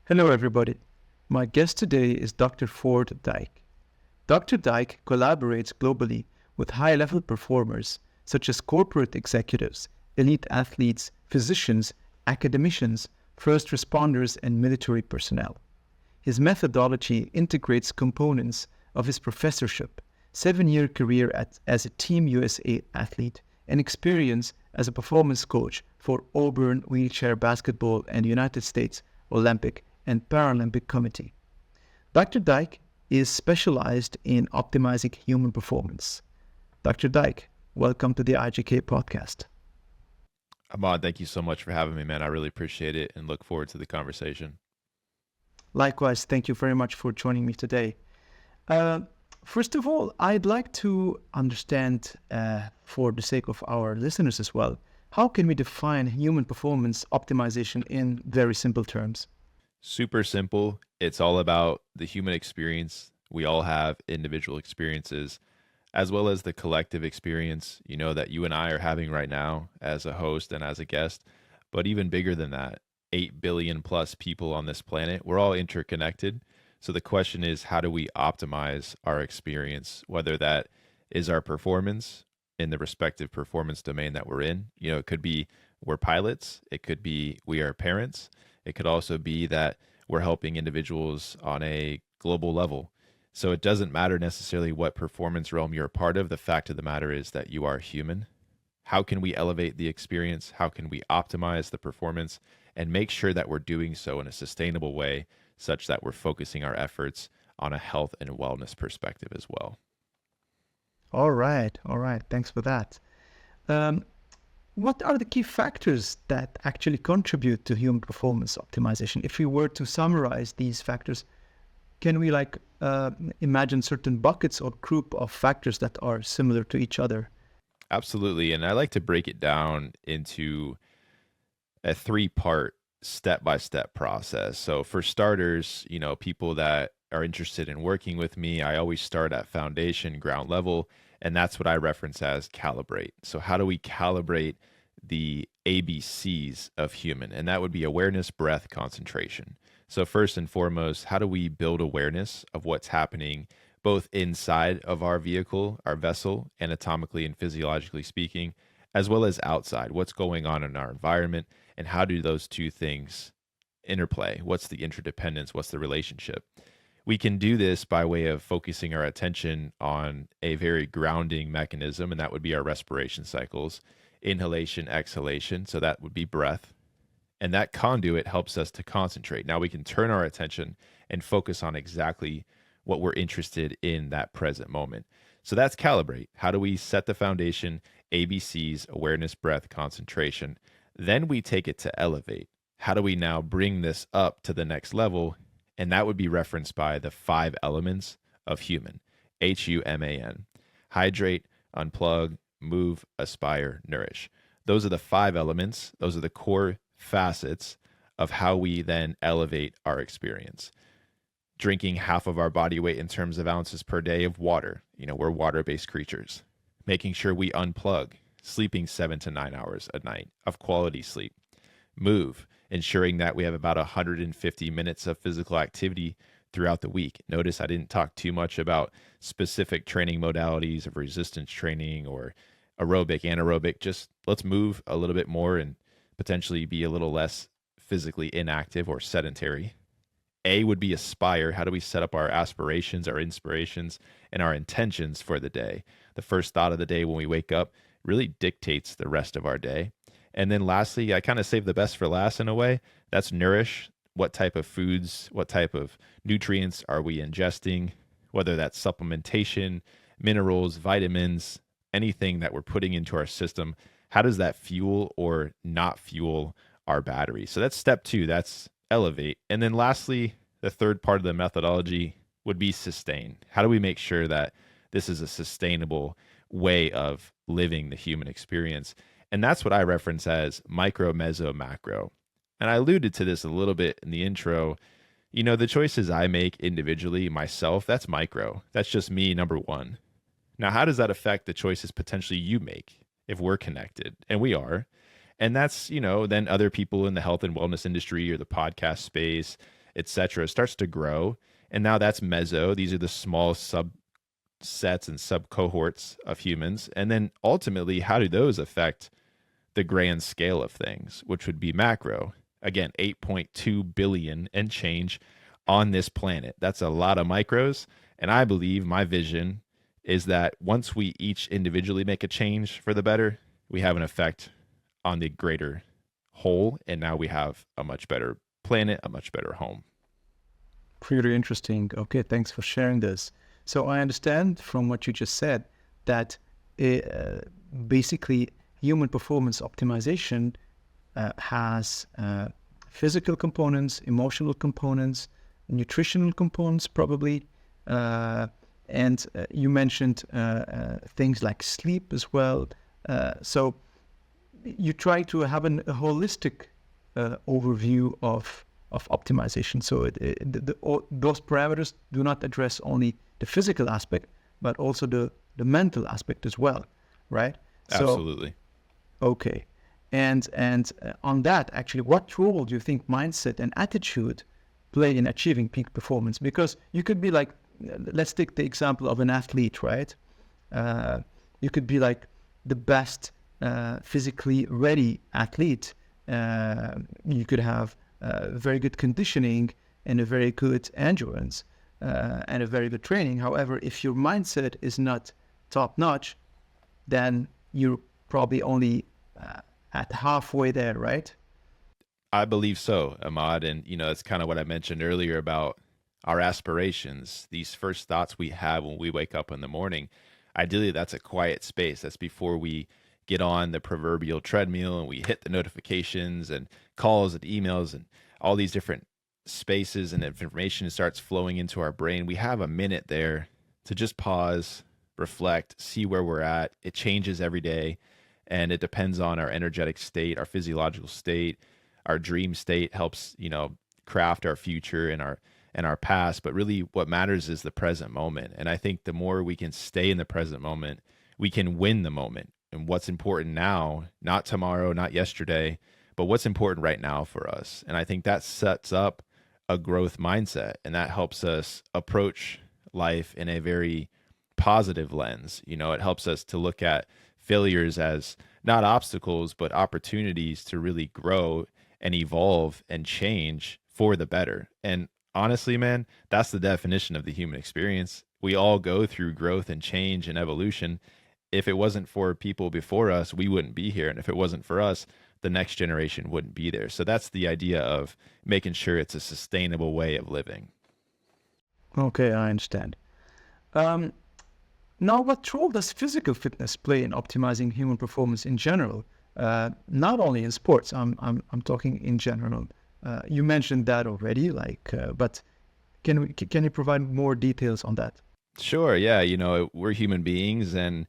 Hello, everybody. My guest today is Dr. Ford Dyke. Dr. Dyke collaborates globally with high-level performers such as corporate executives, elite athletes, physicians, academicians, first responders, and military personnel. His methodology integrates components of his professorship, 7-year career as a Team USA athlete, and experience as a performance coach for Auburn wheelchair basketball and United States Olympic and Paralympic Committee. Dr. Dyke is specialized in optimizing human performance. Dr. Dyke, welcome to the IJK Podcast. Imad, thank you so much for having me, man. I really appreciate it and look forward to the conversation. Likewise, thank you very much for joining me today. First of all, I'd like to understand, for the sake of our listeners as well, how can we define human performance optimization in very simple terms? Super simple. It's all about the human experience. We all have individual experiences, as well as the collective experience, that you and I are having right now as a host and as a guest. But even bigger than that, 8 billion plus people on this planet, we're all interconnected. So the question is, how do we optimize our experience, whether that is our performance in the respective performance domain that we're in? It could be we're pilots. It could be we are parents. It could also be that we're helping individuals on a global level. So it doesn't matter necessarily what performance realm you're a part of. The fact of the matter is that you are human. How can we elevate the experience? How can we optimize the performance and make sure that we're doing so in a sustainable way, such that we're focusing our efforts on a health and wellness perspective as well? All right. Thanks for that. What are the key factors that actually contribute to human performance optimization? If we were to summarize these factors, can we imagine certain buckets or group of factors that are similar to each other? Absolutely. And I like to break it down into a 3-part step-by-step process. So for starters, people that are interested in working with me, I always start at foundation, ground level, and that's what I reference as calibrate. So how do we calibrate the ABCs of human? And that would be awareness, breath, concentration. So first and foremost, how do we build awareness of what's happening both inside of our vehicle, our vessel, anatomically and physiologically speaking, as well as outside? What's going on in our environment, and how do those two things interplay? What's the interdependence? What's the relationship? We can do this by way of focusing our attention on a very grounding mechanism, and that would be our respiration cycles, inhalation, exhalation. So that would be breath. And that conduit helps us to concentrate. Now we can turn our attention and focus on exactly what we're interested in that present moment. So that's calibrate. How do we set the foundation, ABCs, awareness, breath, concentration? Then we take it to elevate. How do we now bring this up to the next level? And that would be referenced by the 5 elements of human, HUMAN. Hydrate, unplug, move, aspire, nourish. Those are the 5 elements. Those are the core facets of how we then elevate our experience. Drinking half of our body weight in terms of ounces per day of water. We're water-based creatures. Making sure we unplug, sleeping 7 to 9 hours a night of quality sleep. Move, ensuring that we have about 150 minutes of physical activity throughout the week. Notice I didn't talk too much about specific training modalities of resistance training or aerobic, anaerobic. Just let's move a little bit more and potentially be a little less physically inactive or sedentary. A would be aspire. How do we set up our aspirations, our inspirations, and our intentions for the day? The first thought of the day when we wake up really dictates the rest of our day. And then lastly, I kind of save the best for last in a way. That's nourish. What type of foods, what type of nutrients are we ingesting? Whether that's supplementation, minerals, vitamins, anything that we're putting into our system. How does that fuel or not fuel our battery? So that's step 2. That's elevate. And then lastly, the third part of the methodology would be sustain. How do we make sure that this is a sustainable way of living the human experience? And that's what I reference as micro, meso, macro. And I alluded to this a little bit in the intro. The choices I make individually, myself, that's micro. That's just me, number one. Now, how does that affect the choices potentially you make if we're connected? And we are. And that's, then other people in the health and wellness industry or the podcast space, etc., starts to grow. And now that's meso. These are the small subsets and sub cohorts of humans. And then ultimately, how do those affect the grand scale of things, which would be macro? Again, 8.2 billion and change on this planet. That's a lot of micros. And I believe my vision is that once we each individually make a change for the better, we have an effect on the greater whole. And now we have a much better planet, a much better home. Pretty interesting. Okay, thanks for sharing this. So I understand from what you just said that basically human performance optimization has physical components, emotional components, nutritional components probably, and you mentioned things like sleep as well. So you try to have a holistic overview of optimization. So those parameters do not address only the physical aspect, but also the mental aspect as well, right? Absolutely. So, okay. And on that, actually, what role do you think mindset and attitude play in achieving peak performance? Because you could be like, let's take the example of an athlete, right? You could be like the best physically ready athlete. You could have very good conditioning and a very good endurance and a very good training. However, if your mindset is not top notch, then you're probably only at halfway there, right? I believe so, Imad. And, it's kind of what I mentioned earlier about our aspirations, these first thoughts we have when we wake up in the morning. Ideally, that's a quiet space. That's before we get on the proverbial treadmill and we hit the notifications and calls and emails and all these different spaces, and information starts flowing into our brain. We have a minute there to just pause, reflect, see where we're at. It changes every day, and it depends on our energetic state, our physiological state. Our dream state helps, craft our future and our past. But really what matters is the present moment. And I think the more we can stay in the present moment, we can win the moment. And what's important now, not tomorrow, not yesterday, but what's important right now for us. And I think that sets up a growth mindset, and that helps us approach life in a very positive lens. It helps us to look at failures as not obstacles, but opportunities to really grow and evolve and change for the better. And honestly, man, that's the definition of the human experience. We all go through growth and change and evolution. If it wasn't for people before us, we wouldn't be here. And if it wasn't for us, the next generation wouldn't be there. So that's the idea of making sure it's a sustainable way of living. Okay, I understand. Now, what role does physical fitness play in optimizing human performance in general? Not only in sports, I'm talking in general. You mentioned that already, but can you provide more details on that? Sure. Yeah. We're human beings, and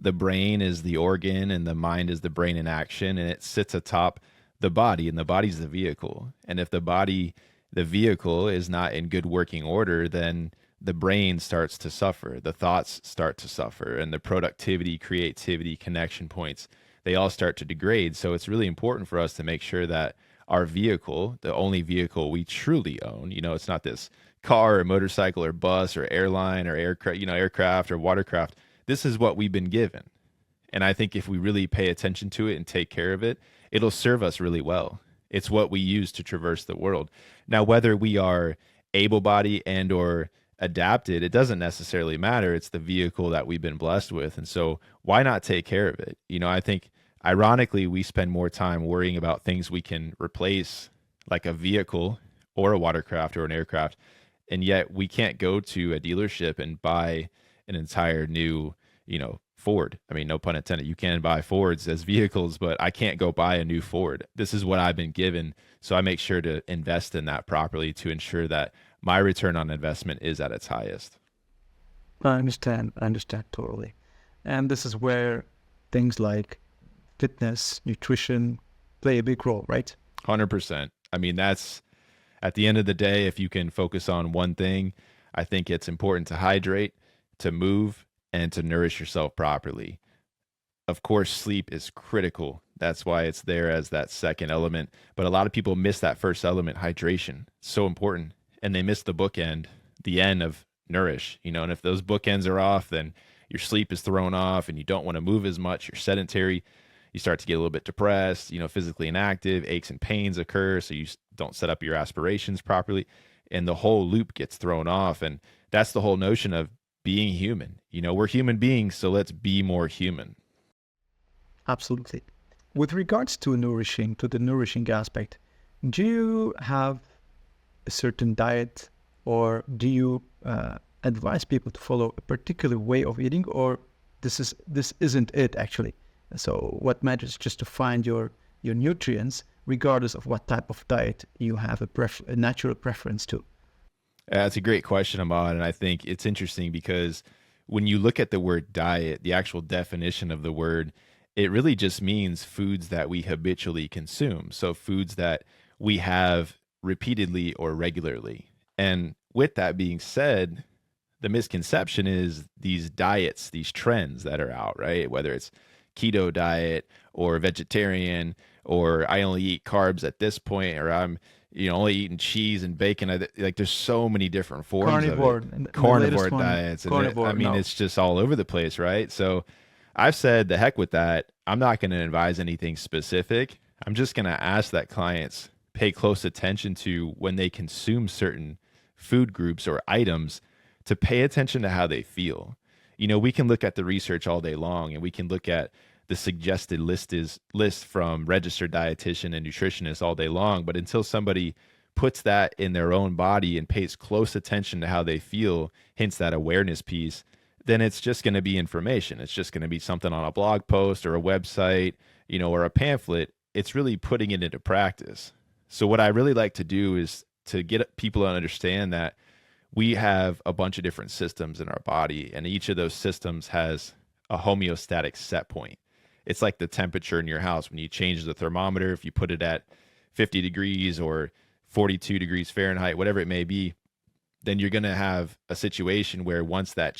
the brain is the organ and the mind is the brain in action, and it sits atop the body, and the body's the vehicle. And if the vehicle is not in good working order, then the brain starts to suffer, the thoughts start to suffer, and the productivity, creativity, connection points, they all start to degrade. So it's really important for us to make sure that our vehicle, the only vehicle we truly own, it's not this car or motorcycle or bus or airline or aircraft or watercraft. This is what we've been given. And I think if we really pay attention to it and take care of it, it'll serve us really well. It's what we use to traverse the world. Now, whether we are able-bodied and or adapted, it doesn't necessarily matter. It's the vehicle that we've been blessed with. And so why not take care of it? I think ironically, we spend more time worrying about things we can replace, like a vehicle or a watercraft or an aircraft. And yet we can't go to a dealership and buy an entire new, Ford. I mean, no pun intended. You can buy Fords as vehicles, but I can't go buy a new Ford. This is what I've been given. So I make sure to invest in that properly to ensure that my return on investment is at its highest. I understand totally. And this is where things like fitness, nutrition play a big role, right? 100%. I mean, that's at the end of the day, if you can focus on one thing, I think it's important to hydrate, to move, and to nourish yourself properly. Of course, sleep is critical. That's why it's there as that second element. But a lot of people miss that first element, hydration. It's so important. and they miss the bookend, the end of nourish, and if those bookends are off, then your sleep is thrown off and you don't want to move as much. You're sedentary. You start to get a little bit depressed, physically inactive, aches and pains occur. So you don't set up your aspirations properly. And the whole loop gets thrown off. And that's the whole notion of being human. We're human beings, so let's be more human. Absolutely. With regards to the nourishing aspect, do you have a certain diet, or do you advise people to follow a particular way of eating, or this isn't it actually? So what matters is just to find your nutrients, regardless of what type of diet you have a natural preference to. That's a great question, Imad, and I think it's interesting because when you look at the word diet, the actual definition of the word, it really just means foods that we habitually consume. So foods that we have repeatedly or regularly. And with that being said, the misconception is these diets, these trends that are out, right? Whether it's keto diet or vegetarian, or I only eat carbs at this point, or I'm only eating cheese and bacon. Like there's so many different forms carnivore, of it. Carnivore diets. It's just all over the place, right? So I've said the heck with that. I'm not going to advise anything specific. I'm just going to ask that clients pay close attention to when they consume certain food groups or items, to pay attention to how they feel. We can look at the research all day long, and we can look at the suggested list from registered dietitian and nutritionists all day long. But until somebody puts that in their own body and pays close attention to how they feel, hence that awareness piece, then it's just going to be information. It's just going to be something on a blog post or a website, or a pamphlet. It's really putting it into practice. So what I really like to do is to get people to understand that we have a bunch of different systems in our body, and each of those systems has a homeostatic set point. It's like the temperature in your house. When you change the thermometer, if you put it at 50 degrees or 42 degrees Fahrenheit, whatever it may be, then you're going to have a situation where once that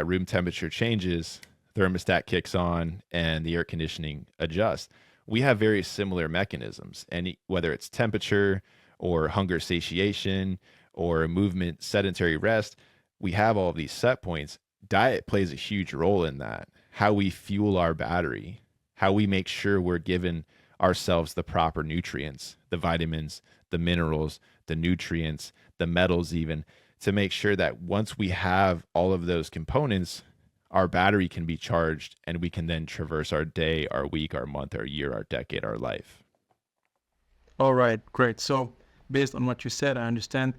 room temperature changes, thermostat kicks on and the air conditioning adjusts. We have very similar mechanisms, and whether it's temperature or hunger satiation or movement, sedentary rest, we have all of these set points. Diet plays a huge role in that. How we fuel our battery, how we make sure we're giving ourselves the proper nutrients, the vitamins, the minerals, the nutrients, the metals even, to make sure that once we have all of those components, our battery can be charged and we can then traverse our day, our week, our month, our year, our decade, our life. All right, great. So based on what you said, I understand,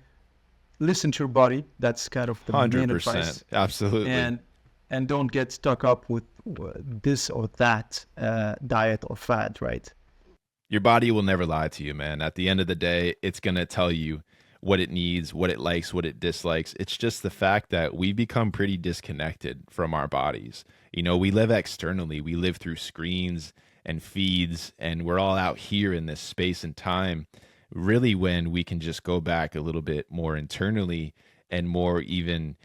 listen to your body. That's kind of the 100%, main advice. Absolutely. And don't get stuck up with this or that diet or fad, right? Your body will never lie to you, man. At the end of the day, it's going to tell you what it needs, what it likes, what it dislikes. It's just the fact that we become pretty disconnected from our bodies. We live externally. We live through screens and feeds, and we're all out here in this space and time. Really, when we can just go back a little bit more internally and more even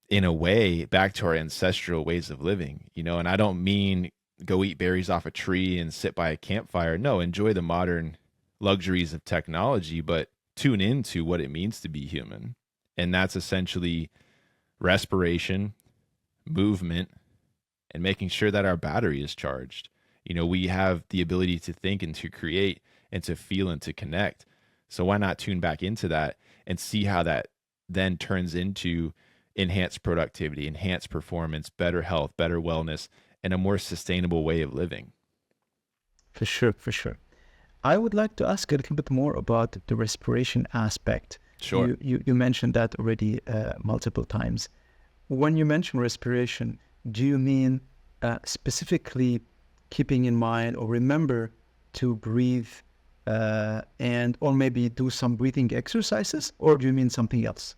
in a way back to our ancestral ways of living, and I don't mean go eat berries off a tree and sit by a campfire. No, enjoy the modern luxuries of technology, but tune into what it means to be human. And that's essentially respiration, movement, and making sure that our battery is charged. We have the ability to think and to create and to feel and to connect. So why not tune back into that and see how that then turns into enhanced productivity, enhanced performance, better health, better wellness, and a more sustainable way of living. For sure, for sure. I would like to ask a little bit more about the respiration aspect. Sure. You mentioned that already multiple times. When you mention respiration, do you mean specifically keeping in mind or remember to breathe or maybe do some breathing exercises, or do you mean something else?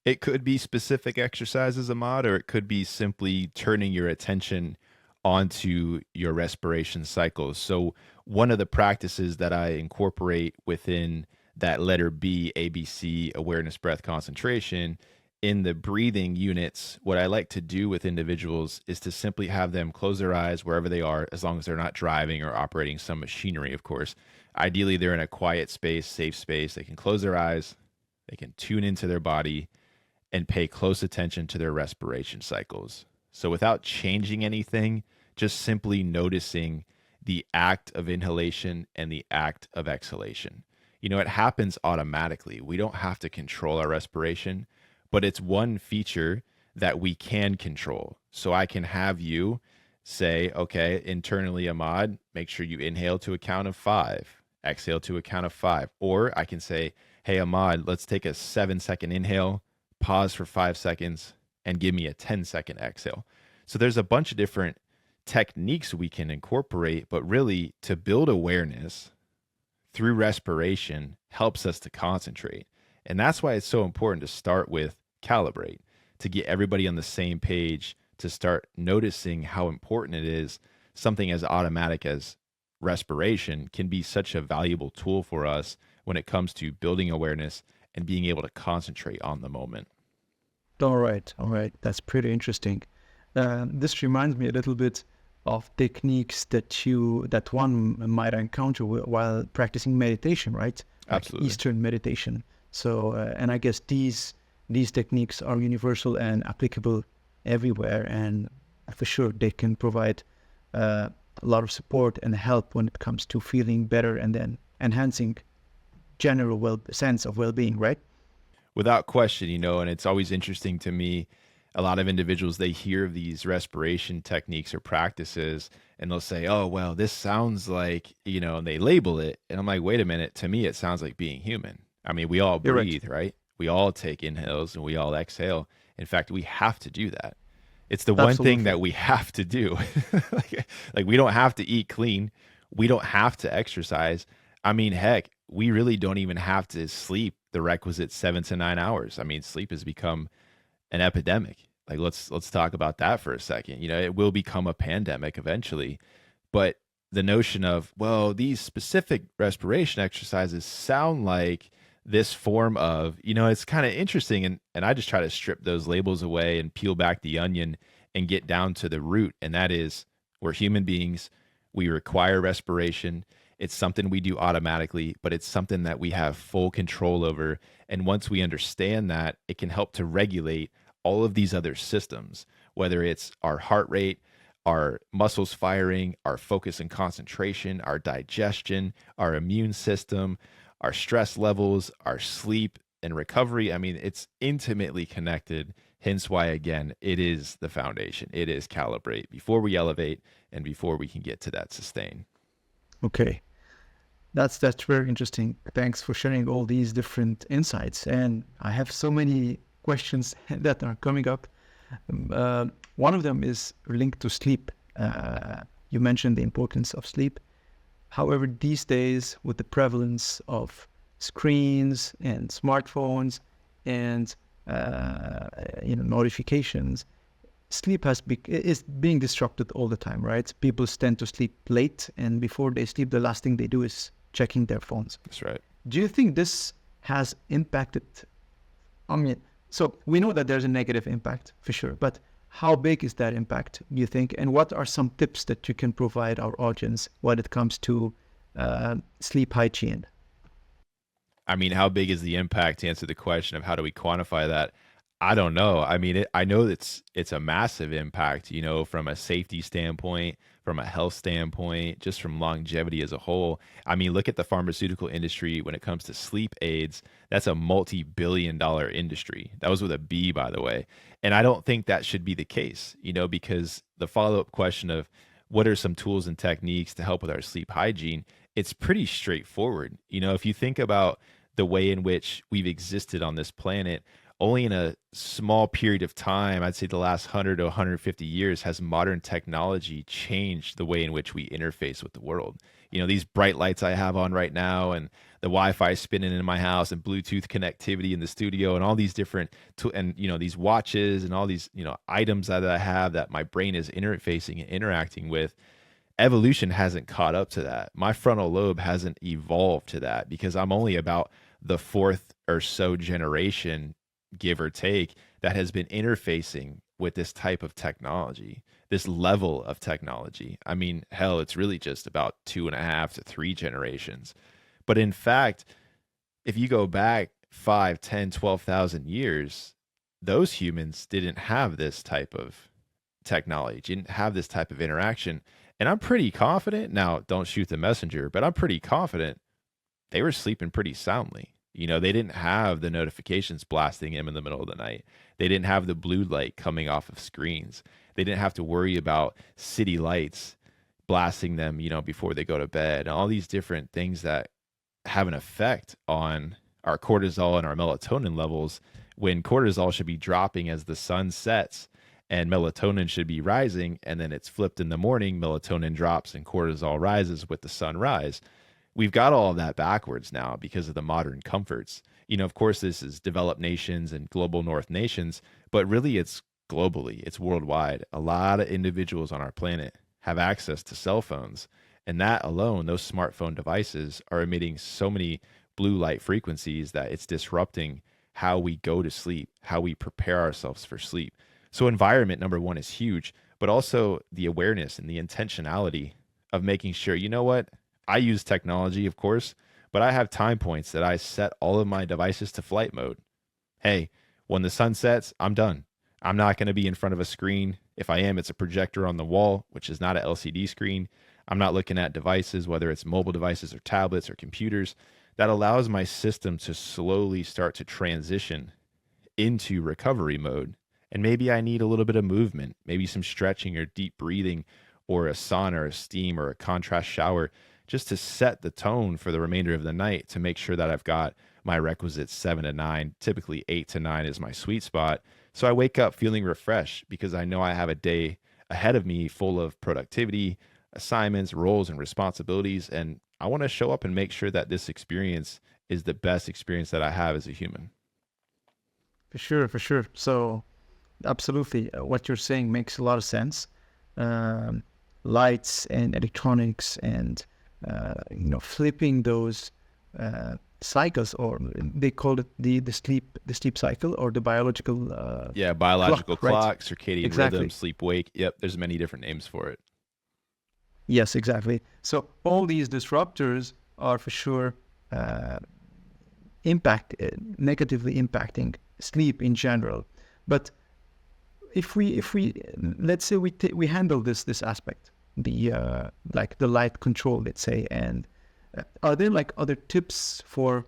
It could be specific exercises, Imad, or it could be simply turning your attention onto your respiration cycles. So one of the practices that I incorporate within that letter B, ABC, awareness, breath, concentration, in the breathing units, what I like to do with individuals is to simply have them close their eyes wherever they are, as long as they're not driving or operating some machinery, of course. Ideally, they're in a quiet space, safe space. They can close their eyes, They can tune into their body and pay close attention to their respiration cycles. So without changing anything, just simply noticing the act of inhalation and the act of exhalation. It happens automatically. We don't have to control our respiration, but it's one feature that we can control. So I can have you say, okay, internally, Imad, make sure you inhale to a count of 5, exhale to a count of 5. Or I can say, hey, Imad, let's take a 7-second inhale, pause for 5 seconds, and give me a 10-second exhale. So there's a bunch of different techniques we can incorporate, but really to build awareness through respiration helps us to concentrate. And that's why it's so important to start with calibrate, to get everybody on the same page, to start noticing how important it is. Something as automatic as respiration can be such a valuable tool for us when it comes to building awareness and being able to concentrate on the moment. All right. That's pretty interesting. This reminds me a little bit of techniques that one might encounter while practicing meditation, right? Absolutely. Like Eastern meditation. So, and I guess these techniques are universal and applicable everywhere, and for sure they can provide a lot of support and help when it comes to feeling better and then enhancing general sense of well-being, right? Without question, and it's always interesting to me. A lot of individuals, they hear of these respiration techniques or practices and they'll say, oh, well, this sounds like, and they label it. And I'm like, wait a minute. To me, it sounds like being human. I mean, we all breathe, right? We all take inhales and we all exhale. In fact, we have to do that. It's the one thing that we have to do. like we don't have to eat clean. We don't have to exercise. I mean, heck, we really don't even have to sleep the requisite 7 to 9 hours. I mean, sleep has become an epidemic. Like let's talk about that for a second. It will become a pandemic eventually. But the notion of, well, these specific respiration exercises sound like this form of, it's kind of interesting. And I just try to strip those labels away and peel back the onion and get down to the root. And that is, we're human beings. We require respiration. It's something we do automatically, but it's something that we have full control over. And once we understand that, it can help to regulate all of these other systems, whether it's our heart rate, our muscles firing, our focus and concentration, our digestion, our immune system, our stress levels, our sleep and recovery. I mean, it's intimately connected. Hence why, again, it is the foundation. It is calibrate before we elevate and before we can get to that sustain. Okay. That's very interesting. Thanks for sharing all these different insights. And I have so many questions that are coming up. One of them is linked to sleep. You mentioned the importance of sleep. However, these days, with the prevalence of screens and smartphones and notifications, sleep is being disrupted all the time, right? People tend to sleep late, and before they sleep, the last thing they do is checking their phones. That's right. Do you think this has impacted? I mean, so we know that there's a negative impact for sure, but how big is that impact, do you think? And what are some tips that you can provide our audience when it comes to sleep hygiene? I mean, how big is the impact, to answer the question of how do we quantify that? I don't know. I mean, I know it's a massive impact, from a safety standpoint, from a health standpoint, just from longevity as a whole. I mean, look at the pharmaceutical industry when it comes to sleep aids. That's a multi-billion-dollar industry. That was with a B, by the way. And I don't think that should be the case, because the follow-up question of what are some tools and techniques to help with our sleep hygiene, it's pretty straightforward. If you think about the way in which we've existed on this planet, only in a small period of time, I'd say the last 100 to 150 years, has modern technology changed the way in which we interface with the world. These bright lights I have on right now, and the Wi-Fi spinning in my house, and Bluetooth connectivity in the studio, and all these different, these watches and all these, items that I have that my brain is interfacing and interacting with. Evolution hasn't caught up to that. My frontal lobe hasn't evolved to that because I'm only about the fourth or so generation, give or take, that has been interfacing with this type of technology, this level of technology. I mean, hell, it's really just about 2.5 to 3 generations. But in fact, if you go back 5, 10, 12,000 years, those humans didn't have this type of technology, didn't have this type of interaction. And I'm pretty confident, now don't shoot the messenger, but I'm pretty confident they were sleeping pretty soundly. They didn't have the notifications blasting them in the middle of the night. They didn't have the blue light coming off of screens. They didn't have to worry about city lights blasting them, before they go to bed. And all these different things that have an effect on our cortisol and our melatonin levels, when cortisol should be dropping as the sun sets and melatonin should be rising, and then it's flipped in the morning, melatonin drops and cortisol rises with the sunrise. We've got all of that backwards now because of the modern comforts. Of course, this is developed nations and global north nations, but really it's globally, it's worldwide. A lot of individuals on our planet have access to cell phones, and that alone, those smartphone devices are emitting so many blue light frequencies that it's disrupting how we go to sleep, how we prepare ourselves for sleep. So environment, number one, is huge, but also the awareness and the intentionality of making sure, what? I use technology, of course, but I have time points that I set all of my devices to flight mode. Hey, when the sun sets, I'm done. I'm not going to be in front of a screen. If I am, it's a projector on the wall, which is not an LCD screen. I'm not looking at devices, whether it's mobile devices or tablets or computers. That allows my system to slowly start to transition into recovery mode. And maybe I need a little bit of movement, maybe some stretching or deep breathing or a sauna or a steam or a contrast shower, just to set the tone for the remainder of the night to make sure that I've got my requisites 7 to 9, typically 8 to 9 is my sweet spot. So I wake up feeling refreshed because I know I have a day ahead of me full of productivity, assignments, roles, and responsibilities. And I want to show up and make sure that this experience is the best experience that I have as a human. For sure, for sure. So absolutely, what you're saying makes a lot of sense. Lights and electronics and flipping those cycles, or they call it the sleep cycle, or the biological biological clock, right? circadian rhythm, sleep wake. Yep, there's many different names for it. Yes, exactly. So all these disruptors are for sure negatively impacting sleep in general. But if we let's say we handle this aspect, the light control, let's say, and are there other tips for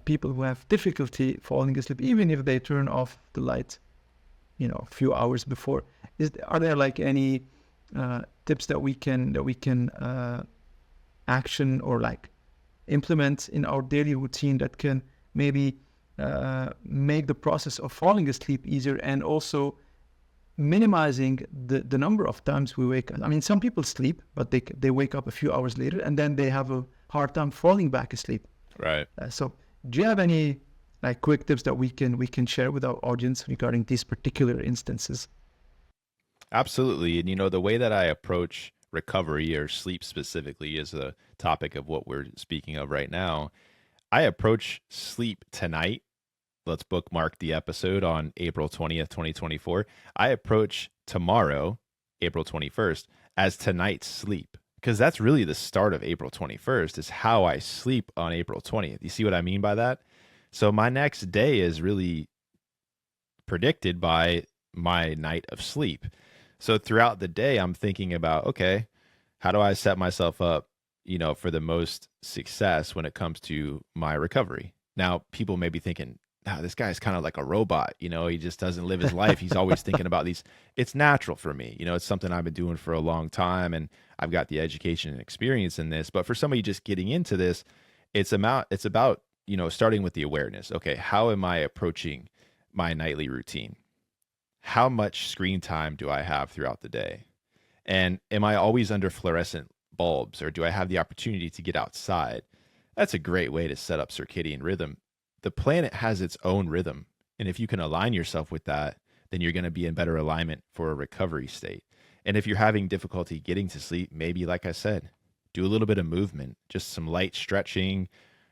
people who have difficulty falling asleep, even if they turn off the light, a few hours before? Are there any tips that we can action or implement in our daily routine that can maybe make the process of falling asleep easier, and also minimizing the number of times we wake up? I mean, some people sleep, but they wake up a few hours later, and then they have a hard time falling back asleep. Right. So do you have any quick tips that we can share with our audience regarding these particular instances? Absolutely. And the way that I approach recovery, or sleep specifically, is the topic of what we're speaking of right now. I approach sleep tonight. Let's bookmark the episode on April 20th, 2024. I approach tomorrow, April 21st, as tonight's sleep, because that's really the start of April 21st, is how I sleep on April 20th. You see what I mean by that? So my next day is really predicted by my night of sleep. So throughout the day, I'm thinking about, okay, how do I set myself up, for the most success when it comes to my recovery? Now, people may be thinking, this guy's kind of like a robot, he just doesn't live his life. He's always thinking about these. It's natural for me. It's something I've been doing for a long time, and I've got the education and experience in this. But for somebody just getting into this, it's about, starting with the awareness. Okay, how am I approaching my nightly routine? How much screen time do I have throughout the day? And am I always under fluorescent bulbs, or do I have the opportunity to get outside? That's a great way to set up circadian rhythm. The planet has its own rhythm. And if you can align yourself with that, then you're going to be in better alignment for a recovery state. And if you're having difficulty getting to sleep, maybe, like I said, do a little bit of movement, just some light stretching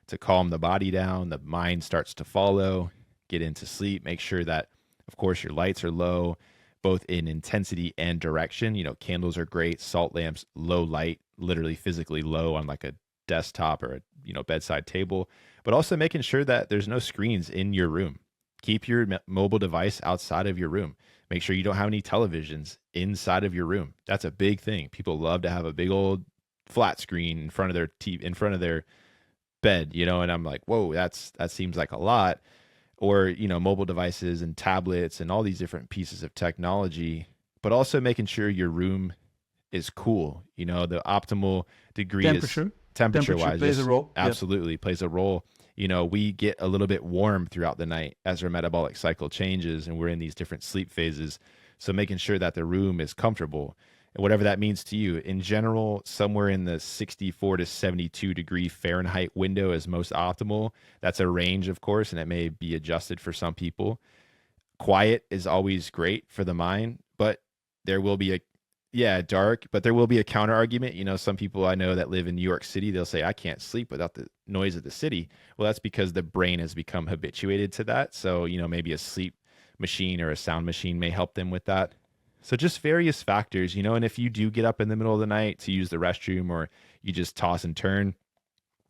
to calm the body down. The mind starts to follow, get into sleep. Make sure that, of course, your lights are low, both in intensity and direction. Candles are great, salt lamps, low light, literally physically low on a desktop or a bedside table. but also making sure that there's no screens in your room. Keep your mobile device outside of your room. Make sure you don't have any televisions inside of your room. That's a big thing. People love to have a big old flat screen in front of their in front of their bed, and I'm like, whoa, that seems like a lot. Or, mobile devices and tablets and all these different pieces of technology, but also making sure your room is cool. The optimal degree is temperature wise. Plays a role. Absolutely plays a role. We get a little bit warm throughout the night as our metabolic cycle changes and we're in these different sleep phases. So making sure that the room is comfortable, and whatever that means to you. In general, somewhere in the 64 to 72 degree Fahrenheit window is most optimal. That's a range, of course, and it may be adjusted for some people. Quiet is always great for the mind, but there will be dark, but there will be a counter argument. Some people I know that live in New York City, they'll say, I can't sleep without the noise of the city. Well, that's because the brain has become habituated to that. So, maybe a sleep machine or a sound machine may help them with that. So just various factors, and if you do get up in the middle of the night to use the restroom or you just toss and turn,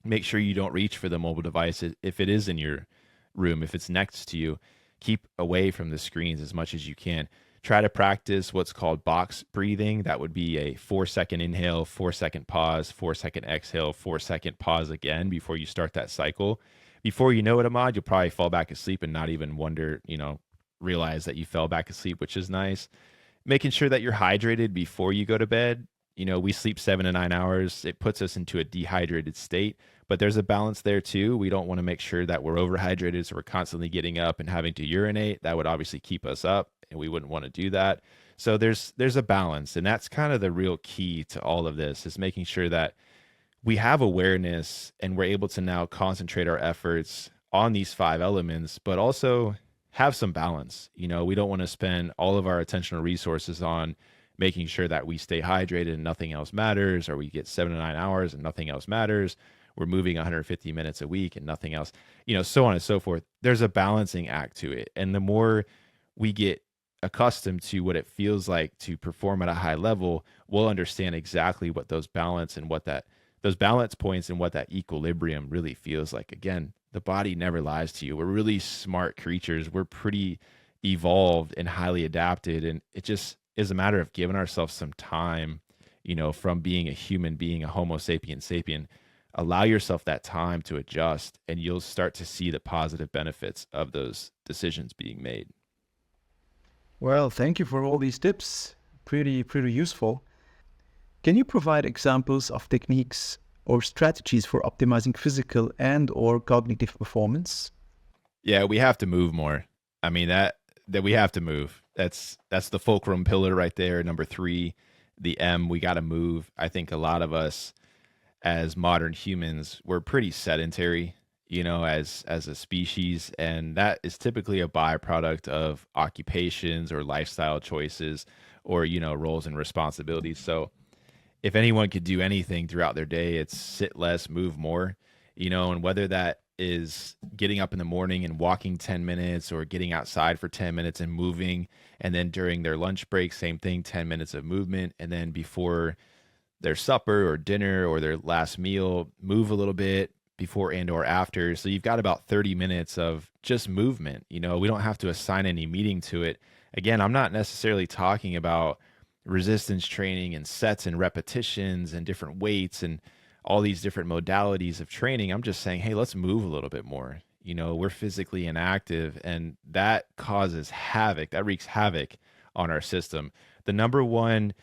make sure you don't reach for the mobile device if it is in your room, if it's next to you. Keep away from the screens as much as you can. Try to practice what's called box breathing. That would be a 4-second inhale, 4-second pause, 4-second exhale, 4-second pause again before you start that cycle. Before you know it, Imad, you'll probably fall back asleep and not even realize that you fell back asleep, which is nice. Making sure that you're hydrated before you go to bed. We sleep 7 to 9 hours. It puts us into a dehydrated state, but there's a balance there too. We don't want to make sure that we're overhydrated, so we're constantly getting up and having to urinate. That would obviously keep us up, and we wouldn't want to do that. So there's a balance, and that's kind of the real key to all of this, is making sure that we have awareness and we're able to now concentrate our efforts on these 5 elements, but also have some balance. We don't want to spend all of our attentional resources on making sure that we stay hydrated and nothing else matters, or we get 7 to 9 hours and nothing else matters. We're moving 150 minutes a week and nothing else, so on and so forth. There's a balancing act to it. And the more we get accustomed to what it feels like to perform at a high level, we'll understand exactly what those balance points and what that equilibrium really feels like. Again, the body never lies to you. We're really smart creatures. We're pretty evolved and highly adapted. And it just is a matter of giving ourselves some time, from being a human being, a Homo sapien sapien. Allow yourself that time to adjust, and you'll start to see the positive benefits of those decisions being made. Well, thank you for all these tips. Pretty useful. Can you provide examples of techniques or strategies for optimizing physical and or cognitive performance? Yeah, we have to move more. I mean, that we have to move. That's the fulcrum pillar right there. Number 3, the M, we got to move. I think a lot of us as modern humans, we're pretty sedentary, as a species. And that is typically a byproduct of occupations or lifestyle choices or, roles and responsibilities. So if anyone could do anything throughout their day, it's sit less, move more, and whether that is getting up in the morning and walking 10 minutes or getting outside for 10 minutes and moving. And then during their lunch break, same thing, 10 minutes of movement. And then before their supper or dinner or their last meal, move a little bit before and or after. So you've got about 30 minutes of just movement. We don't have to assign any meaning to it. Again, I'm not necessarily talking about resistance training and sets and repetitions and different weights and all these different modalities of training. I'm just saying, hey, let's move a little bit more. We're physically inactive, and that causes havoc. That wreaks havoc on our system. The number one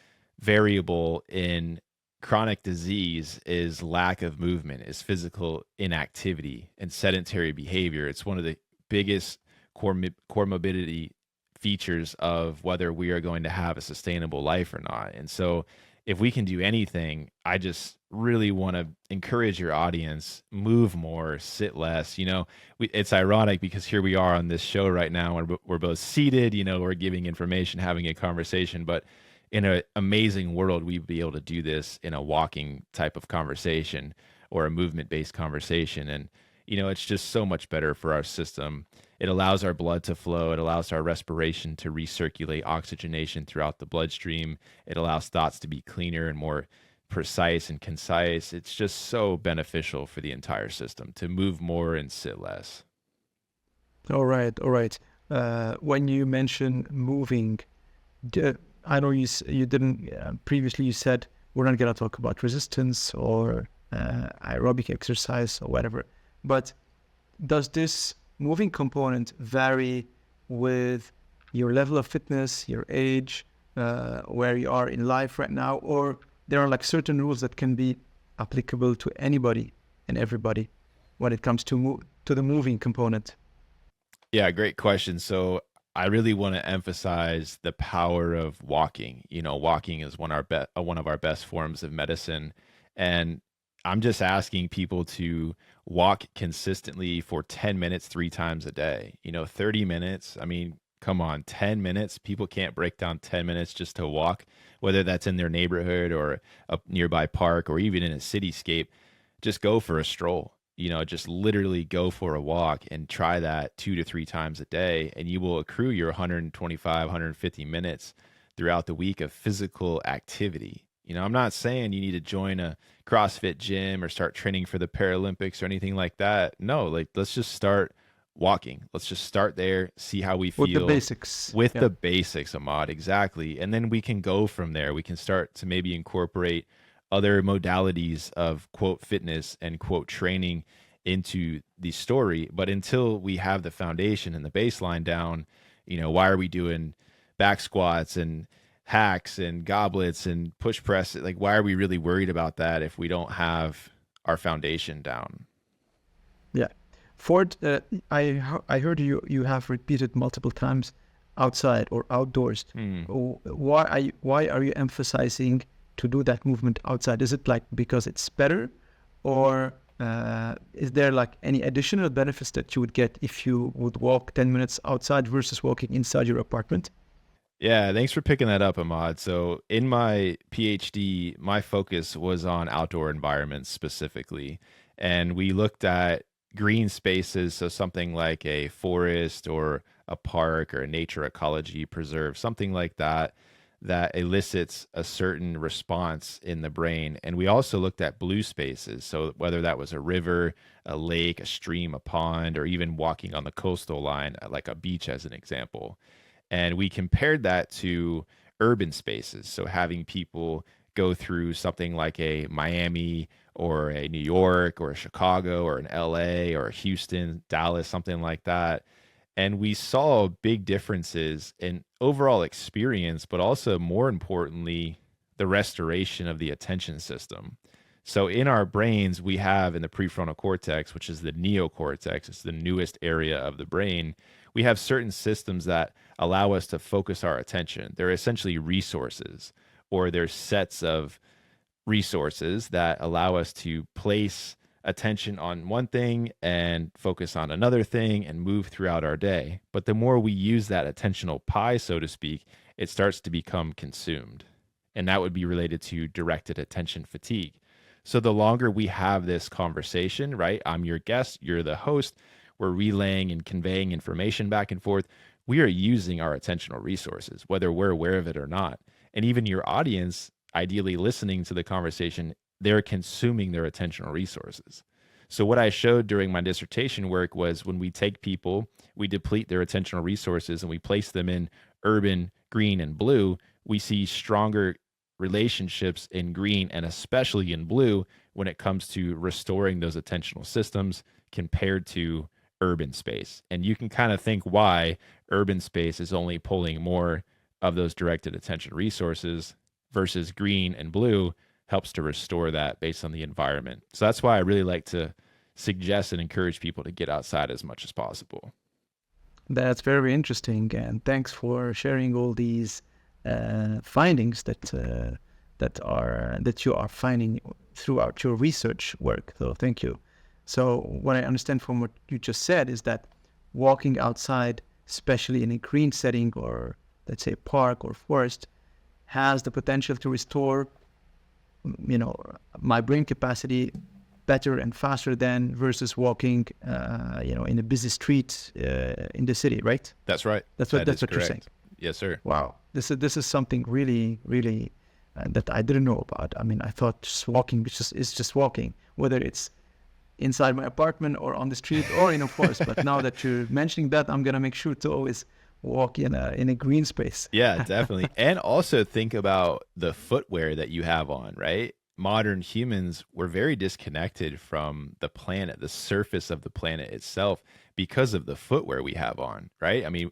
variable in chronic disease is lack of movement, is physical inactivity and sedentary behavior. It's one of the biggest comorbidity features of whether we are going to have a sustainable life or not. And so if we can do anything, I just really want to encourage your audience, move more, sit less. It's ironic because here we are on this show right now and we're both seated, we're giving information, having a conversation, but in an amazing world, we'd be able to do this in a walking type of conversation or a movement-based conversation. And, it's just so much better for our system. It allows our blood to flow. It allows our respiration to recirculate oxygenation throughout the bloodstream. It allows thoughts to be cleaner and more precise and concise. It's just so beneficial for the entire system to move more and sit less. All right, all right. When you mention moving, I know you didn't previously. You said we're not gonna talk about resistance or aerobic exercise or whatever. But does this moving component vary with your level of fitness, your age, where you are in life right now, or there are like certain rules that can be applicable to anybody and everybody when it comes to the moving component? Yeah, great question. So I really want to emphasize the power of walking. You know, walking is one of our best forms of medicine, and I'm just asking people to walk consistently for 10 minutes 3 times a day. 30 minutes. I mean, come on, 10 minutes. People can't break down 10 minutes just to walk, whether that's in their neighborhood or a nearby park or even in a cityscape. Just go for a stroll. Just literally go for a walk and try that 2 to 3 times a day, and you will accrue your 125, 150 minutes throughout the week of physical activity. I'm not saying you need to join a CrossFit gym or start training for the Paralympics or anything like that. No, like let's just start walking. Let's just start there, see how we feel. With the basics. With the basics, Imad, exactly. And then we can go from there. We can start to maybe incorporate other modalities of quote fitness and quote training into the story. But until we have the foundation and the baseline down, why are we doing back squats and hacks and goblets and push press? Like, why are we really worried about that if we don't have our foundation down? Yeah. Ford, I heard you have repeated multiple times outside or outdoors. Why are you emphasizing to do that movement outside? Is it like because it's better, or is there like any additional benefits that you would get if you would walk 10 minutes outside versus walking inside your apartment? Yeah, thanks for picking that up, Imad. So in my PhD, my focus was on outdoor environments specifically. And we looked at green spaces, so something like a forest or a park or a nature ecology preserve, something like that, that elicits a certain response in the brain. And we also looked at blue spaces. So whether that was a river, a lake, a stream, a pond, or even walking on the coastal line, like a beach as an example. And we compared that to urban spaces. So having people go through something like a Miami or a New York or a Chicago or an LA or a Houston, Dallas, something like that. And we saw big differences in overall experience, but also more importantly, the restoration of the attention system. So in our brains, we have in the prefrontal cortex, which is the neocortex, it's the newest area of the brain, we have certain systems that allow us to focus our attention. They're essentially resources, or they're sets of resources that allow us to place attention on one thing and focus on another thing and move throughout our day. But the more we use that attentional pie, so to speak, it starts to become consumed. And that would be related to directed attention fatigue. So the longer we have this conversation, right? I'm your guest, you're the host, we're relaying and conveying information back and forth. We are using our attentional resources, whether we're aware of it or not. And even your audience, ideally listening to the conversation, they're consuming their attentional resources. So what I showed during my dissertation work was when we take people, we deplete their attentional resources and we place them in urban, green, and blue, we see stronger relationships in green and especially in blue when it comes to restoring those attentional systems compared to urban space. And you can kind of think why urban space is only pulling more of those directed attention resources versus green and blue helps to restore that based on the environment. So that's why I really like to suggest and encourage people to get outside as much as possible. That's very interesting, and thanks for sharing all these findings that you are finding throughout your research work. So thank you. So what I understand from what you just said is that walking outside, especially in a green setting or let's say park or forest, has the potential to restore, my brain capacity better and faster than versus walking, in a busy street in the city, right? That's right. That's what you're saying. Yes, sir. Wow, this is something really, really that I didn't know about. I mean, I thought just walking is just walking, whether it's inside my apartment or on the street or in a forest. But now that you're mentioning that, I'm gonna make sure to always walk in a green space. Yeah, definitely. And also think about the footwear that you have on, right? Modern humans were very disconnected from the planet, the surface of the planet itself, because of the footwear we have on, right? I mean,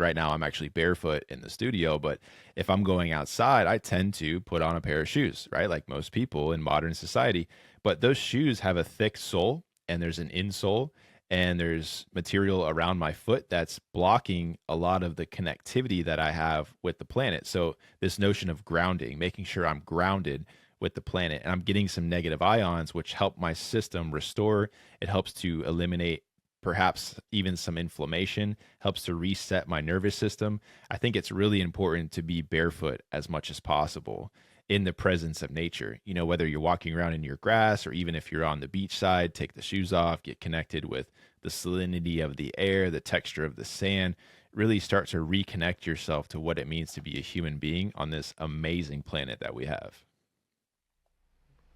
right now I'm actually barefoot in the studio, but if I'm going outside, I tend to put on a pair of shoes, right? Like most people in modern society. But those shoes have a thick sole and there's an insole and there's material around my foot that's blocking a lot of the connectivity that I have with the planet. So this notion of grounding, making sure I'm grounded with the planet and I'm getting some negative ions, which help my system restore. It helps to eliminate perhaps even some inflammation, helps to reset my nervous system. I think it's really important to be barefoot as much as possible in the presence of nature. You know, whether you're walking around in your grass or even if you're on the beach side, take the shoes off, get connected with the salinity of the air, the texture of the sand, really start to reconnect yourself to what it means to be a human being on this amazing planet that we have.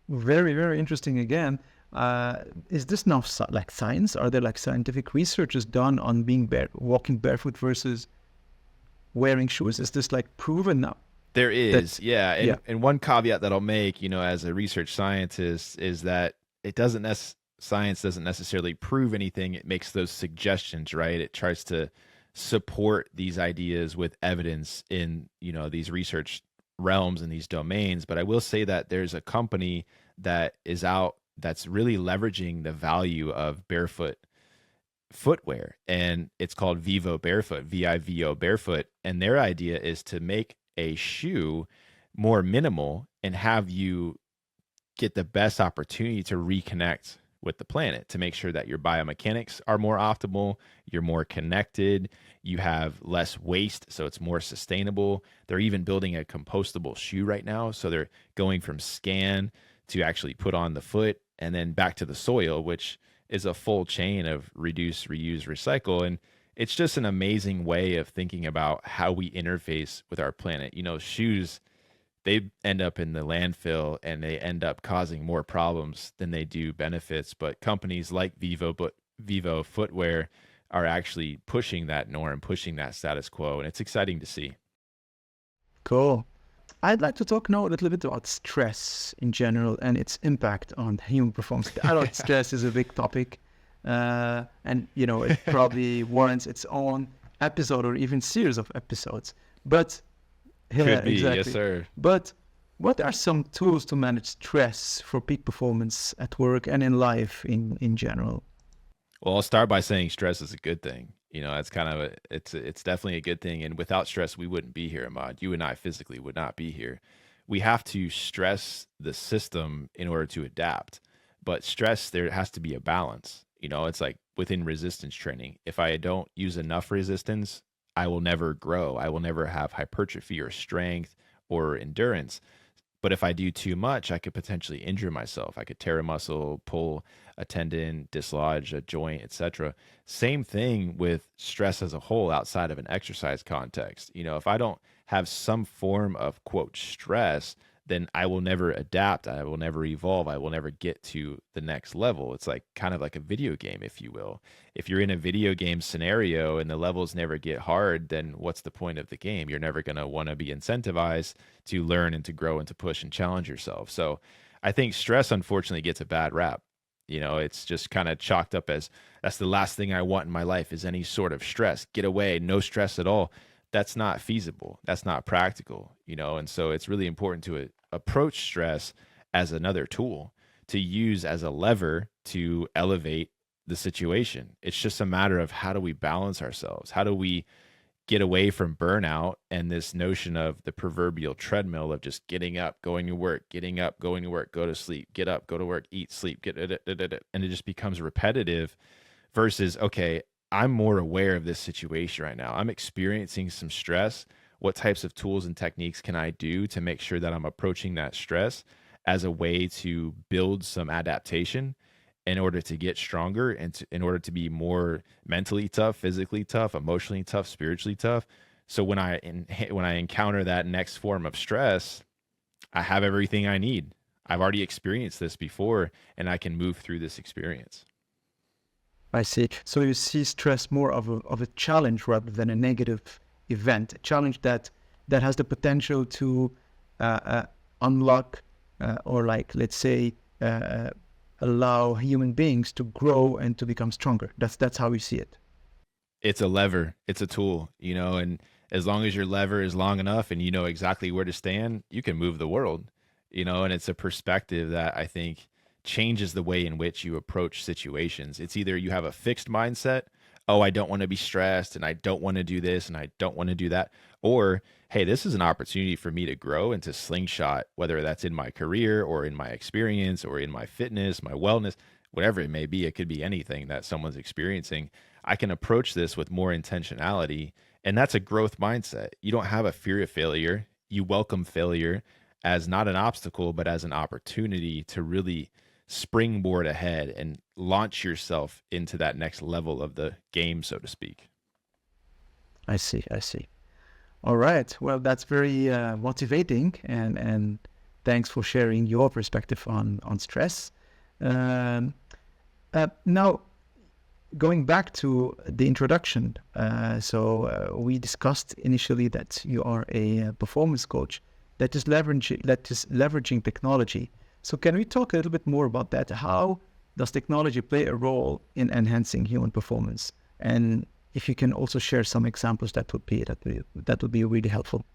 Very, very interesting again. Is this now like science? Are there like scientific researches done on walking barefoot versus wearing shoes? Is this like proven now? There is, That yeah. yeah, And one caveat that I'll make, you know, as a research scientist is that science doesn't necessarily prove anything. It makes those suggestions, right? It tries to support these ideas with evidence in, you know, these research realms and these domains. But I will say that there's a company that is out that's really leveraging the value of barefoot footwear, and it's called Vivo Barefoot, VIVO Barefoot. And their idea is to make a shoe more minimal and have you get the best opportunity to reconnect with the planet, to make sure that your biomechanics are more optimal, you're more connected, you have less waste, so it's more sustainable. They're even building a compostable shoe right now, so they're going from scan to actually put on the foot and then back to the soil, which is a full chain of reduce, reuse, recycle. And it's just an amazing way of thinking about how we interface with our planet. You know, shoes, they end up in the landfill and they end up causing more problems than they do benefits. But companies like Vivo Footwear are actually pushing that norm, pushing that status quo, and it's exciting to see. cool. I'd like to talk now a little bit about stress in general and its impact on human performance. I know stress is a big topic, and you know it probably warrants its own episode or even series of episodes. But yeah, Could be, yes, exactly. sir. But what are some tools to manage stress for peak performance at work and in life in general? Well, I'll start by saying stress is a good thing. You know, it's kind of it's definitely a good thing. And without stress, we wouldn't be here, Ahmad. You and I physically would not be here. We have to stress the system in order to adapt. But stress, there has to be a balance. You know, it's like within resistance training. If I don't use enough resistance, I will never grow. I will never have hypertrophy or strength or endurance. But if I do too much, I could potentially injure myself. I could tear a muscle, pull a tendon, dislodge a joint, etc. Same thing with stress as a whole outside of an exercise context. You know, if I don't have some form of quote stress, then I will never adapt. I will never evolve. I will never get to the next level. It's like kind of like a video game, if you will. If you're in a video game scenario and the levels never get hard, then what's the point of the game? You're never going to want to be incentivized to learn and to grow and to push and challenge yourself. So I think stress, unfortunately, gets a bad rap. You know, it's just kind of chalked up as that's the last thing I want in my life is any sort of stress. Get away, no stress at all. That's not feasible. That's not practical, you know, and so it's really important to approach stress as another tool to use as a lever to elevate the situation. It's just a matter of how do we balance ourselves? How do we get away from burnout and this notion of the proverbial treadmill of just getting up, going to work, getting up, going to work, go to sleep, get up, go to work, eat, sleep, and it just becomes repetitive versus, okay, I'm more aware of this situation right now. I'm experiencing some stress. What types of tools and techniques can I do to make sure that I'm approaching that stress as a way to build some adaptation in order to get stronger and in order to be more mentally tough, physically tough, emotionally tough, spiritually tough. So when I encounter that next form of stress, I have everything I need. I've already experienced this before, and I can move through this experience. I see. So you see stress more of a challenge rather than a negative event, a challenge that has the potential to unlock or like, let's say, allow human beings to grow and to become stronger. That's how we see it. It's a lever, it's a tool, and as long as your lever is long enough and you know exactly where to stand, you can move the world, and it's a perspective that I think changes the way in which you approach situations. It's either you have a fixed mindset, oh, I don't want to be stressed and I don't want to do this and I don't want to do that, or hey, this is an opportunity for me to grow and to slingshot, whether that's in my career or in my experience or in my fitness, my wellness, whatever it may be. It could be anything that someone's experiencing. I can approach this with more intentionality. And that's a growth mindset. You don't have a fear of failure. You welcome failure as not an obstacle, but as an opportunity to really springboard ahead and launch yourself into that next level of the game, so to speak. I see. All right. Well, that's very motivating, and thanks for sharing your perspective on stress. Now, going back to the introduction, we discussed initially that you are a performance coach that is leveraging technology. So can we talk a little bit more about that? How does technology play a role in enhancing human performance? And if you can also share some examples, that would be really helpful.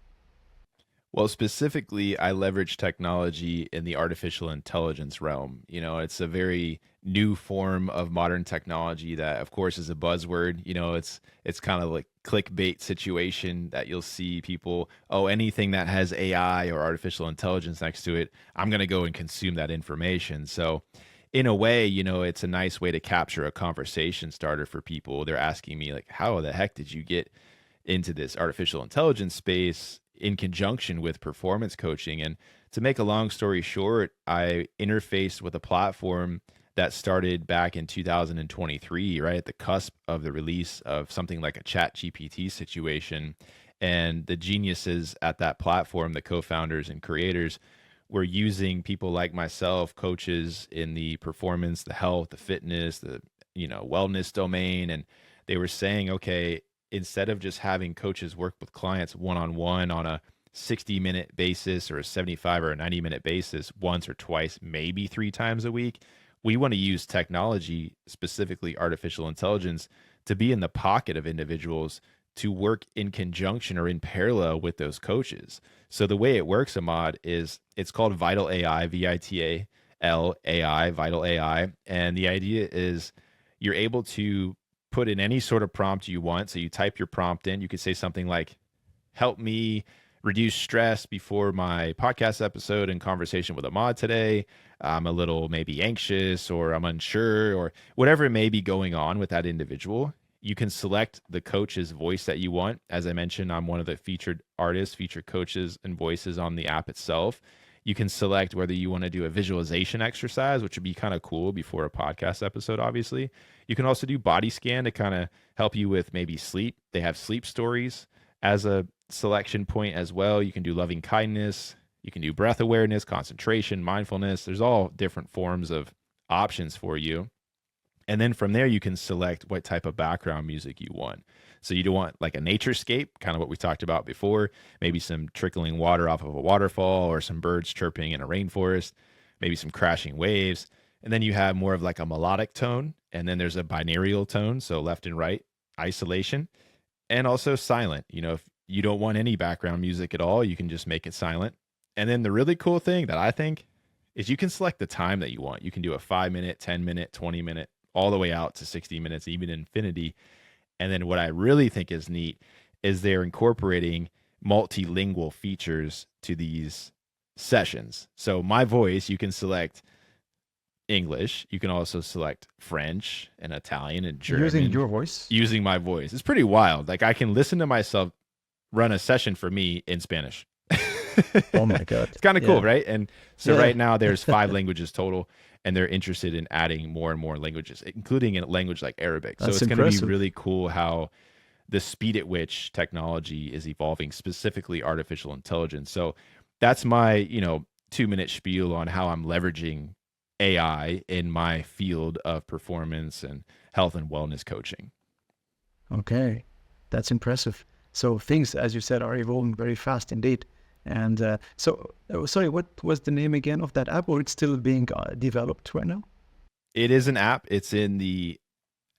Well, specifically, I leverage technology in the artificial intelligence realm. It's a very new form of modern technology that, of course, is a buzzword. It's kind of like clickbait situation that you'll see people, anything that has AI or artificial intelligence next to it, I'm going to go and consume that information. So in a way, it's a nice way to capture a conversation starter for people. They're asking me like, how the heck did you get into this artificial intelligence space in conjunction with performance coaching? And to make a long story short, I interfaced with a platform that started back in 2023, right at the cusp of the release of something like a Chat GPT situation. And the geniuses at that platform, the co-founders and creators, were using people like myself, coaches in the performance, the health, the fitness, the wellness domain. And they were saying, okay, instead of just having coaches work with clients one-on-one on a 60-minute basis or a 75 or a 90-minute basis once or twice, maybe 3 times a week, we want to use technology, specifically artificial intelligence, to be in the pocket of individuals to work in conjunction or in parallel with those coaches. So the way it works, Imad, is it's called Vital AI, VITAL AI, Vital AI. And the idea is you're able to put in any sort of prompt you want. So you type your prompt in. You could say something like, help me reduce stress before my podcast episode and conversation with Imad today. I'm a little maybe anxious or I'm unsure or whatever it may be going on with that individual. You can select the coach's voice that you want. As I mentioned, I'm one of the featured artists, featured coaches and voices on the app itself. You can select whether you want to do a visualization exercise, which would be kind of cool before a podcast episode, obviously. You can also do body scan to kind of help you with maybe sleep. They have sleep stories as a selection point as well. You can do loving kindness. You can do breath awareness, concentration, mindfulness. There's all different forms of options for you. And then from there, you can select what type of background music you want. So you do want like a naturescape, kind of what we talked about before, maybe some trickling water off of a waterfall or some birds chirping in a rainforest, maybe some crashing waves. And then you have more of like a melodic tone. And then there's a binaural tone, so left and right, isolation, and also silent. If you don't want any background music at all, you can just make it silent. And then the really cool thing that I think is you can select the time that you want. You can do a 5-minute, 10-minute, 20-minute, all the way out to 60 minutes, even infinity. And then what I really think is neat is they're incorporating multilingual features to these sessions. So my voice, you can select English. You can also select French and Italian and German. Using your voice? Using my voice. It's pretty wild. Like I can listen to myself run a session for me in Spanish. Oh my God. It's kind of cool, right? And so right now there's 5 languages total, and they're interested in adding more and more languages, including a language like Arabic. So it's going to be really cool how the speed at which technology is evolving, specifically artificial intelligence. So that's my, 2-minute spiel on how I'm leveraging AI in my field of performance and health and wellness coaching. Okay, that's impressive. So things, as you said, are evolving very fast indeed. And sorry, what was the name again of that app, or it's still being developed right now? It is an app. It's in the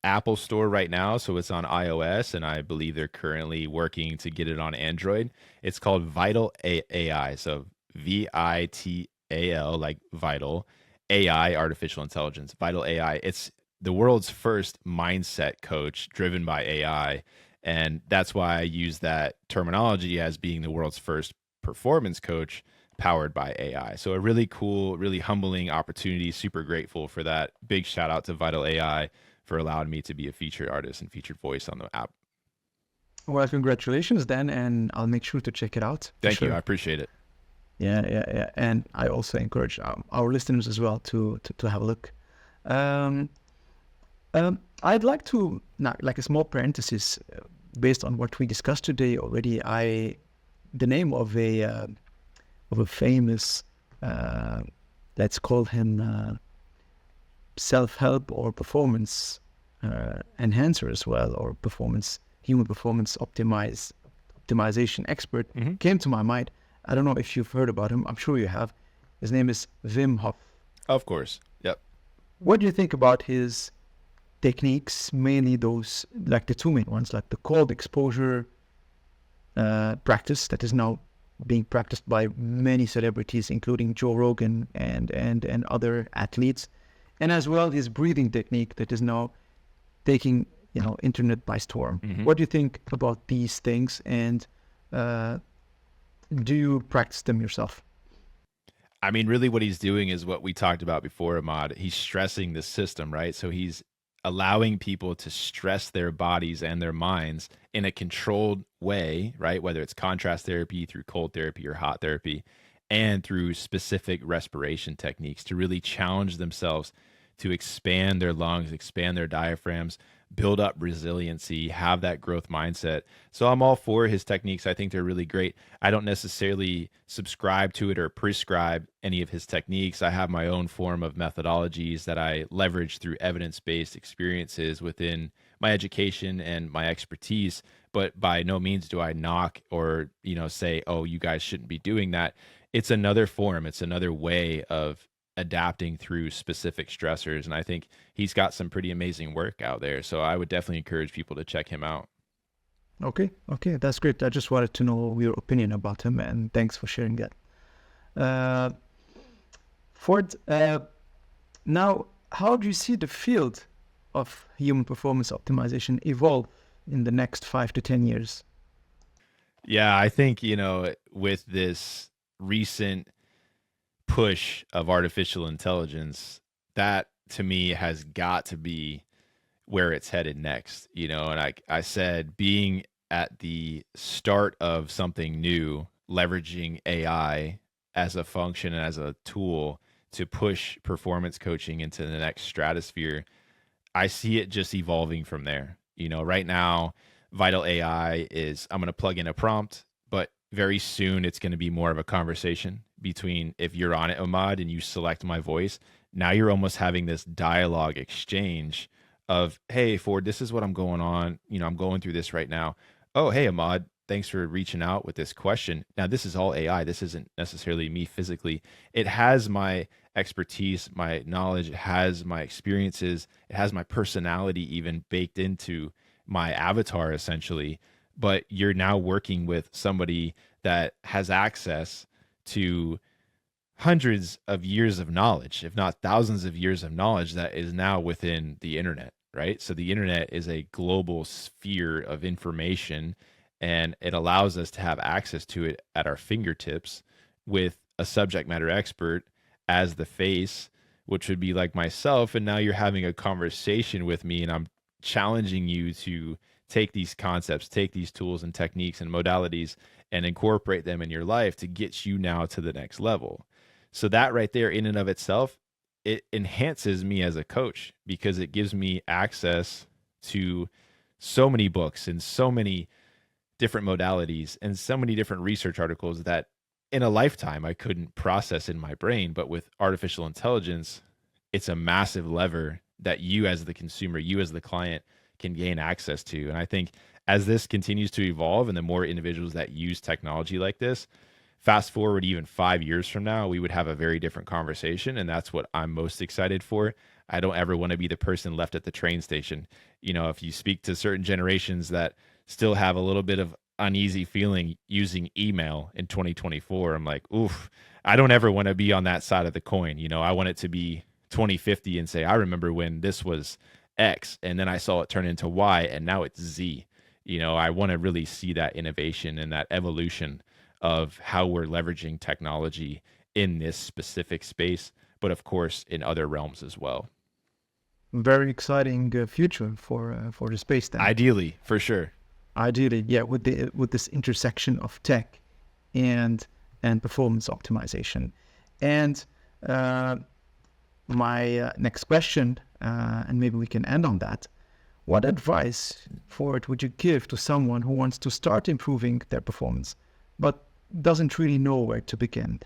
Apple Store right now, so it's on iOS, and I believe they're currently working to get it on Android. It's called AI, so VITAL, like Vital AI, artificial intelligence. Vital AI. It's the world's first mindset coach driven by AI, and that's why I use that terminology as being the world's first performance coach powered by AI. So a really cool, really humbling opportunity. Super grateful for that. Big shout out to Vital AI for allowing me to be a featured artist and featured voice on the app. Well, congratulations then, and I'll make sure to check it out. Thank you. I appreciate it. Yeah. And I also encourage our listeners as well to have a look. I'd like to, now, like a small parenthesis, based on what we discussed today already. The name of a famous, let's call him self-help or performance enhancer as well, or human performance optimization expert, came to my mind. I don't know if you've heard about him. I'm sure you have. His name is Wim Hof. Of course. Yep. What do you think about his techniques, mainly those, like the two main ones, like the cold exposure practice that is now being practiced by many celebrities, including Joe Rogan and other athletes, and as well his breathing technique that is now taking internet by storm. What do you think about these things, and do you practice them yourself? I mean, really what he's doing is what we talked about before, Imad. He's stressing the system, right? So he's allowing people to stress their bodies and their minds in a controlled way, right? Whether it's contrast therapy, through cold therapy or hot therapy, and through specific respiration techniques to really challenge themselves to expand their lungs, expand their diaphragms, build up resiliency, have that growth mindset. So I'm all for his techniques. I think they're really great. I don't necessarily subscribe to it or prescribe any of his techniques. I have my own form of methodologies that I leverage through evidence-based experiences within my education and my expertise. But by no means do I knock or, say, oh, you guys shouldn't be doing that. It's another form. It's another way of adapting through specific stressors. And I think he's got some pretty amazing work out there. So I would definitely encourage people to check him out. Okay, that's great. I just wanted to know your opinion about him, and thanks for sharing that. Ford, now, how do you see the field of human performance optimization evolve in the next 5 to 10 years? Yeah, I think, with this recent push of artificial intelligence, that to me has got to be where it's headed next. And I said, being at the start of something new, leveraging AI as a function and as a tool to push performance coaching into the next stratosphere, I see it just evolving from there. Right now, Vital AI is, I'm going to plug in a prompt, but very soon it's going to be more of a conversation between, if you're on it, Imad, and you select my voice, now you're almost having this dialogue exchange of, hey, Ford, this is what I'm going on. I'm going through this right now. Oh, hey, Imad, thanks for reaching out with this question. Now, this is all AI. This isn't necessarily me physically. It has my expertise, my knowledge, it has my experiences, it has my personality even baked into my avatar, essentially. But you're now working with somebody that has access to hundreds of years of knowledge, if not thousands of years of knowledge that is now within the internet, right? So the internet is a global sphere of information, and it allows us to have access to it at our fingertips with a subject matter expert as the face, which would be like myself. And now you're having a conversation with me, and I'm challenging you to take these concepts, take these tools and techniques and modalities and incorporate them in your life to get you now to the next level. So that right there in and of itself, it enhances me as a coach because it gives me access to so many books and so many different modalities and so many different research articles that in a lifetime I couldn't process in my brain. But with artificial intelligence, it's a massive lever that you as the consumer, you as the client can gain access to. And I think as this continues to evolve and the more individuals that use technology like this, fast forward even 5 years from now, we would have a very different conversation. And that's what I'm most excited for. I don't ever want to be the person left at the train station. You know, if you speak to certain generations that still have a little bit of uneasy feeling using email in 2024, I'm like, oof, I don't ever want to be on that side of the coin. You know, I want it to be 2050 and say, I remember when this was X and then I saw it turn into Y and now it's Z. You know, I want to really see that innovation and that evolution of how we're leveraging technology in this specific space, but of course in other realms as well. Very exciting future for the space then. Ideally, for sure. Ideally, yeah, with this intersection of tech and performance optimization. And my next question, and maybe we can end on that. What advice, Ford, would you give to someone who wants to start improving their performance, but doesn't really know where to begin?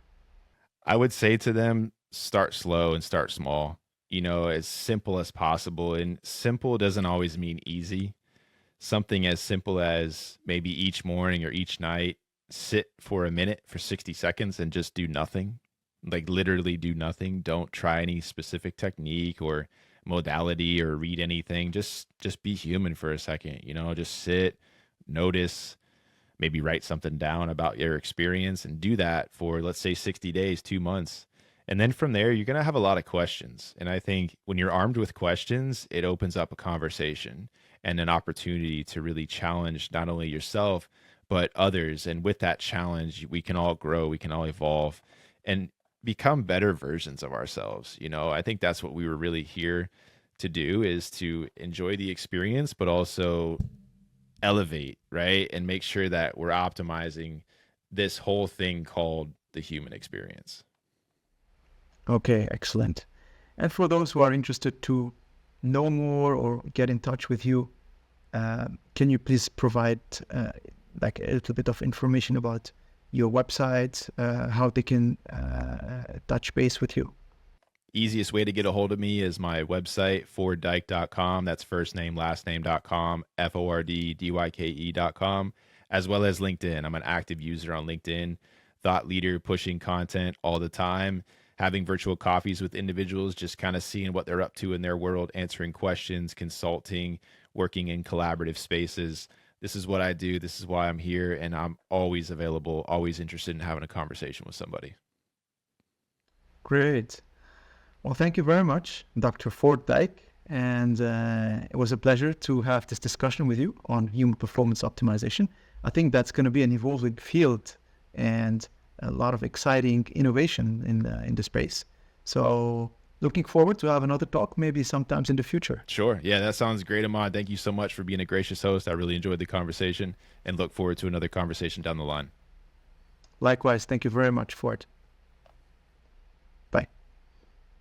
I would say to them, start slow and start small, you know, as simple as possible. And simple doesn't always mean easy. Something as simple as maybe each morning or each night, sit for a minute for 60 seconds and just do nothing. Like literally do nothing. Don't try any specific technique or modality or read anything. Just be human for a second, you know, just sit, notice, maybe write something down about your experience and do that for, let's say, 60 days, 2 months. And then from there, you're going to have a lot of questions. And I think when you're armed with questions, it opens up a conversation and an opportunity to really challenge not only yourself, but others. And with that challenge, we can all grow, we can all evolve and become better versions of ourselves. You know, I think that's what we were really here to do, is to enjoy the experience, but also elevate, right? And make sure that we're optimizing this whole thing called the human experience. Okay, excellent. And for those who are interested to know more or get in touch with you, can you please provide like a little bit of information about your website, how they can touch base with you? Easiest way to get a hold of me is my website, forddyke.com. That's first name, last name.com, FORDDYKE.com, as well as LinkedIn. I'm an active user on LinkedIn, thought leader, pushing content all the time, having virtual coffees with individuals, just kind of seeing what they're up to in their world, answering questions, consulting, working in collaborative spaces. This is what I do. This is why I'm here. And I'm always available, always interested in having a conversation with somebody. Great. Well, thank you very much, Dr. Ford Dyke. And it was a pleasure to have this discussion with you on human performance optimization. I think that's going to be an evolving field and a lot of exciting innovation in the space. So looking forward to have another talk, maybe sometimes in the future. Sure. Yeah, that sounds great, Imad. Thank you so much for being a gracious host. I really enjoyed the conversation and look forward to another conversation down the line. Likewise, thank you very much for it.